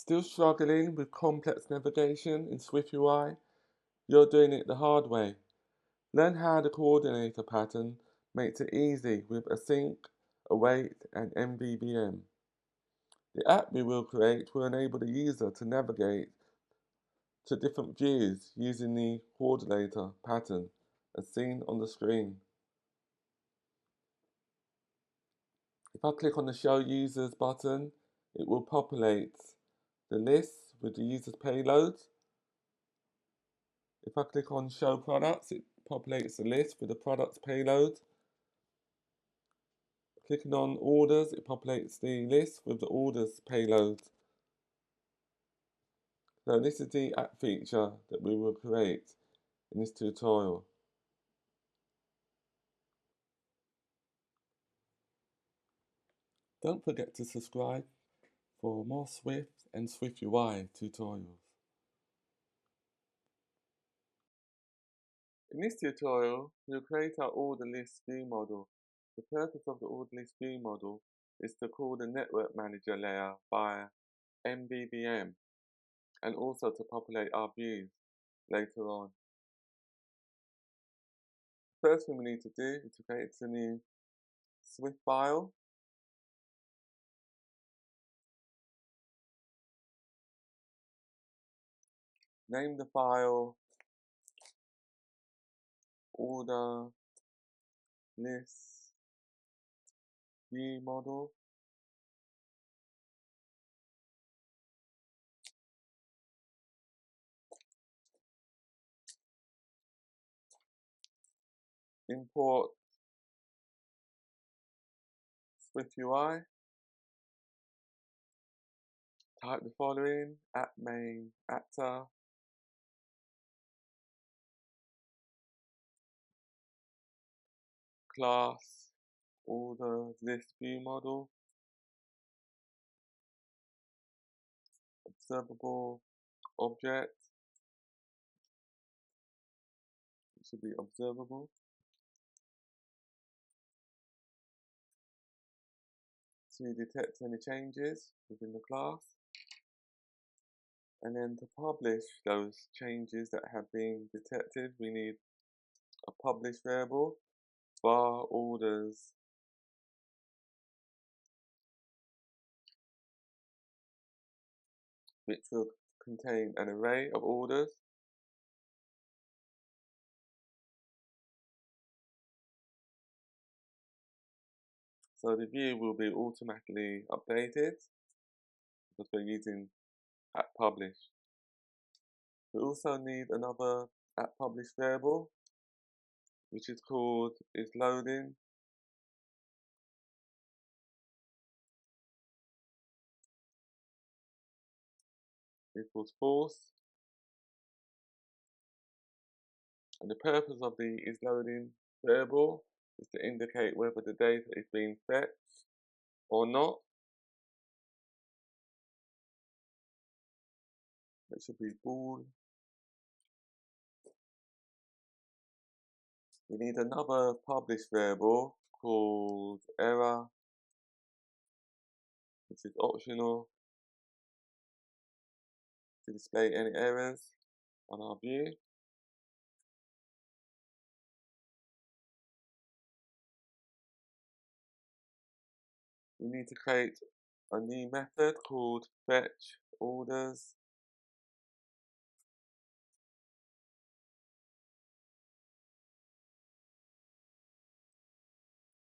Still struggling with complex navigation in SwiftUI? You're doing it the hard way. Learn how the coordinator pattern makes it easy with Async, Await, and MVVM. The app we will create will enable the user to navigate to different views using the coordinator pattern as seen on the screen. If I click on the Show Users button, it will populate the list with the user's payload. If I click on Show Products, it populates the list with the product's payload. Clicking on Orders, it populates the list with the orders payload. So this is the app feature that we will create in this tutorial. Don't forget to subscribe for more Swift and SwiftUI tutorials. In this tutorial, we'll create our order list view model. The purpose of the order list view model is to call the network manager layer via MVVM and also to populate our views later on. First thing we need to do is to create a new Swift file. Name the file order list view model. Import SwiftUI. Type the following: app main actor, class order list view model, observable object, it should be observable, to detect any changes within the class, and then to publish those changes that have been detected we need a publish variable var orders which will contain an array of orders. So the view will be automatically updated because we're using app publish. We also need another app publish variable which is called isLoading. Equals false. And the purpose of the isLoading variable is to indicate whether the data is being fetched or not. It should be bool. We need another publish variable called error, which is optional to display any errors on our view. We need to create a new method called fetch orders.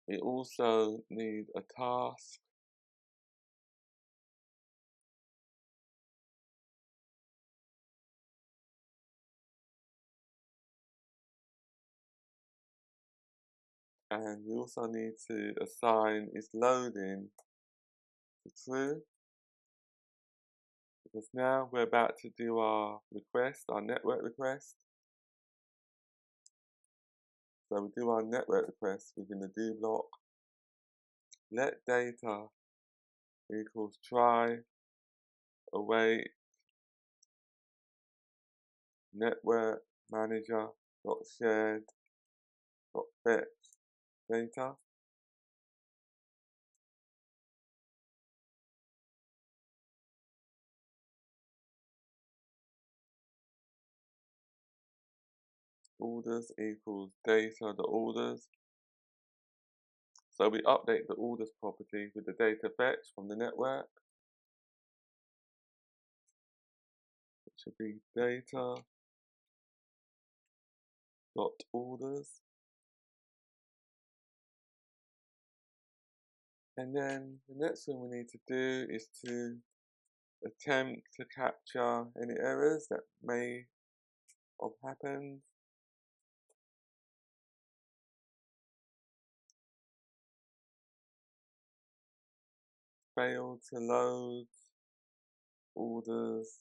We also need a task. And we also need to assign isLoading to true. Because now we're about to do our request, our network request. So we do our network request within the do block. Let data equals try await network manager dot shared dot fetch data. orders equals data the orders. So we update the orders property with the data fetch from the network. It should be data dot orders. And then the next thing we need to do is to attempt to capture any errors that may have happened. Failed to load orders.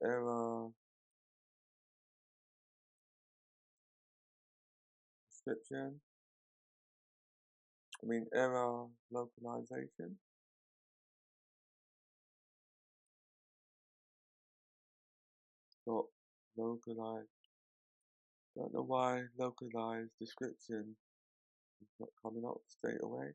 Error description. Error localization. Dot localize. Don't know why localized description is not coming up straight away.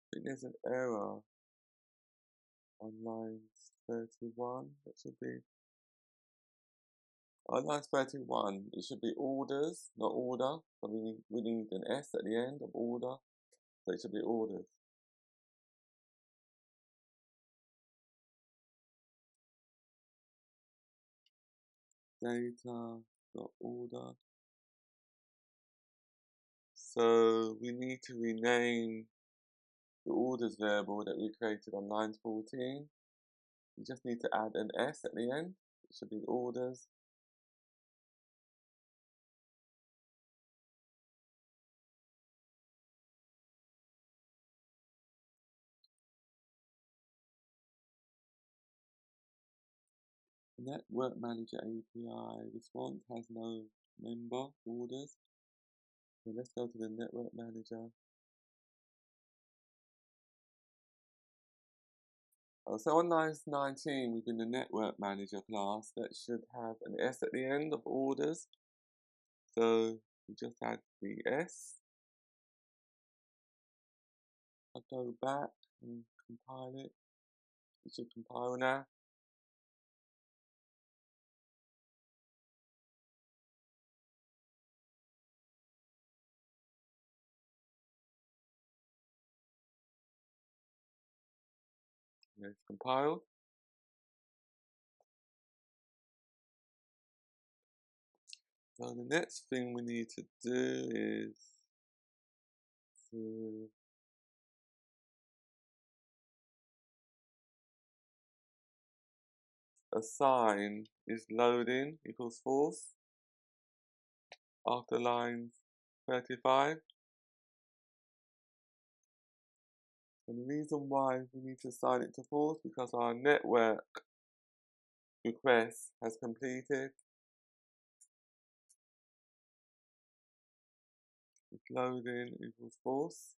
I think there's an error on line 31. That should be on line 31. It should be orders, not order. So we need an S at the end of order. So it should be orders. Data dot order. So we need to rename the orders variable that we created on line 14. We just need to add an S at the end. It should be orders. Network Manager API response has no member orders. So let's go to the Network Manager. So on line 19 within the Network Manager class, that should have an S at the end of orders. So we just add the S. I'll go back and compile it. It should compile now. It's compiled. So the next thing we need to do is to assign is loading equals false after line 35. And the reason why we need to assign it to false because our network request has completed. It's loading equals false.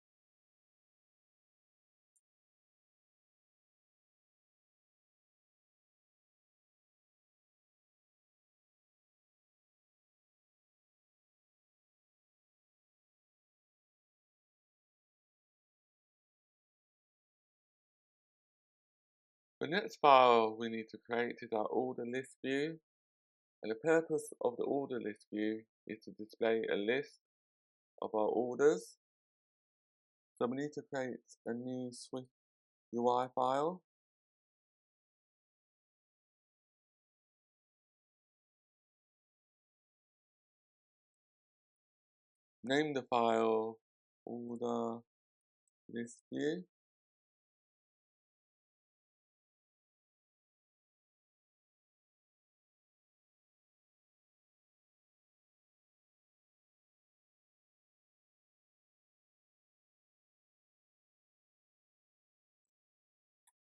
The next file we need to create is our order list view. And the purpose of the order list view is to display a list of our orders. So we need to create a new SwiftUI file. Name the file order list view.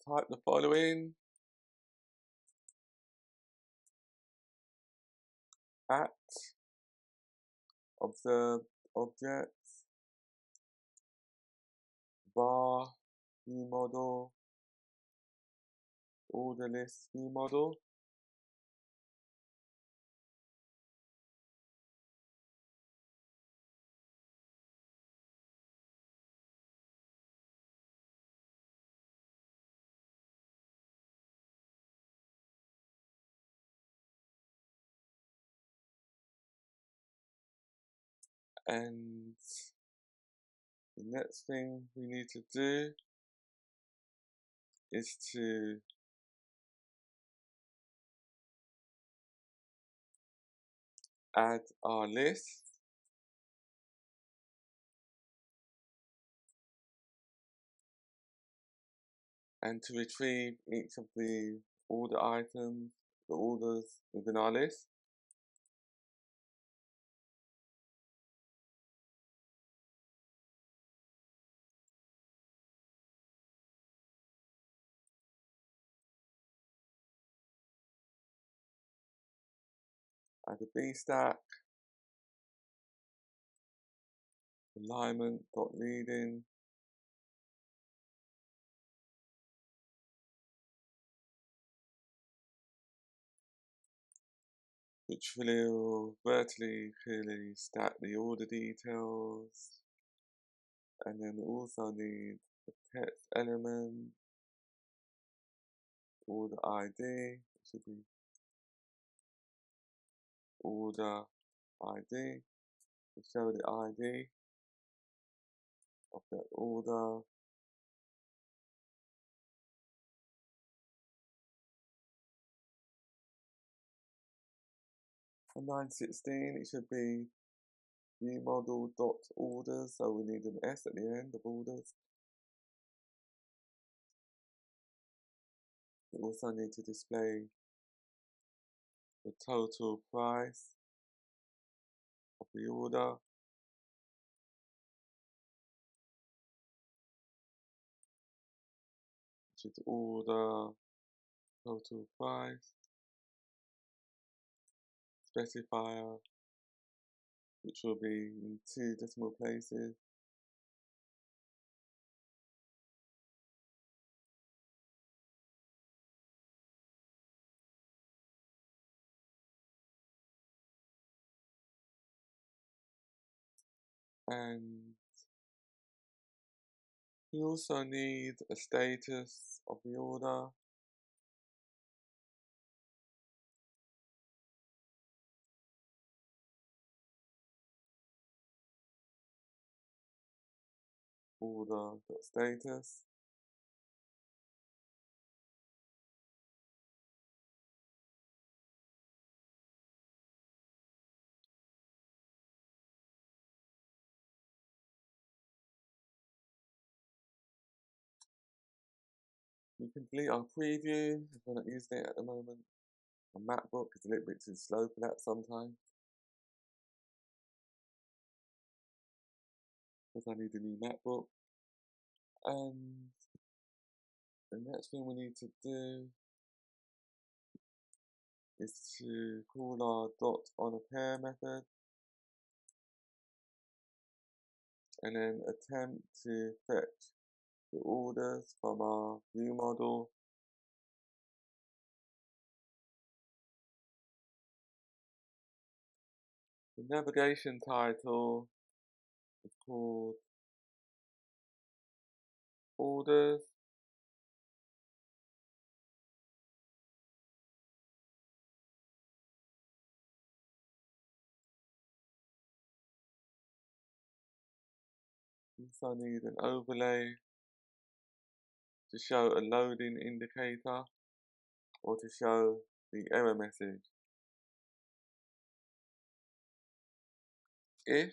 Type the following: at observed objects var view model order list view model. And the next thing we need to do is to add our list. And to retrieve each of the order items, the orders within our list. Add a B stack, alignment.leading, which will vertically clearly stack the order details. And then we also need a text element, order ID, it should be order ID, to show the ID of that order. For 916, it should be viewModel.orders, so we need an S at the end of orders. We also need to display the total price of the order. Which is order total price. Specifier, which will be in 2 decimal places. And we also need a status of the order. Order.status. We can delete our preview if we're not using it at the moment. My MacBook is a little bit too slow for that sometimes, because I need a new MacBook. And the next thing we need to do is to call our .onAPair method and then attempt to fetch the orders from our view model. The navigation title is called orders. So I need an overlay to show a loading indicator or to show the error message. If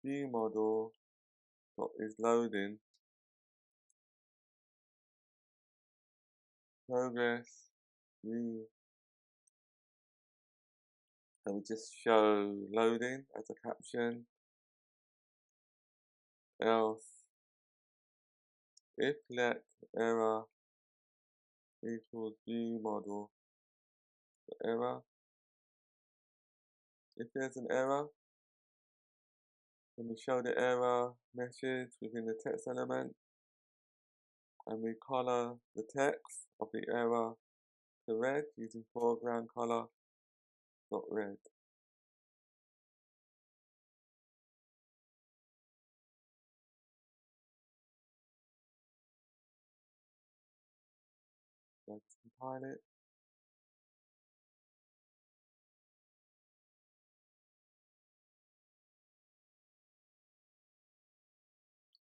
view model is loading, progress view, and we just show loading as a caption. Else, if let error equals view model error, if there's an error, then we show the error message within the text element, and we color the text of the error to red using foreground color .red. Let's compile it.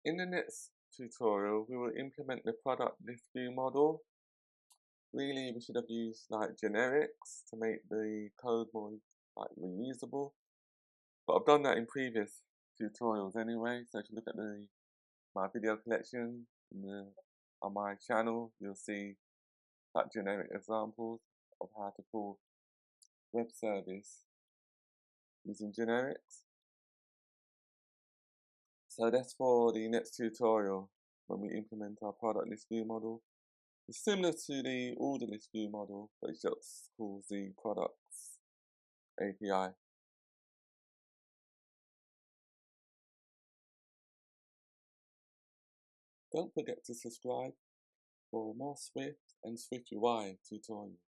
In the next tutorial, we will implement the product list view model. Really, we should have used like generics to make the code more like reusable. But I've done that in previous tutorials anyway. So if you look at my video collection on my channel, you'll see like generic examples of how to call web service using generics. So that's for the next tutorial when we implement our product list view model. It's similar to the order list view model, but it just calls the products API. Don't forget to subscribe for more Swift and SwiftUI tutorials.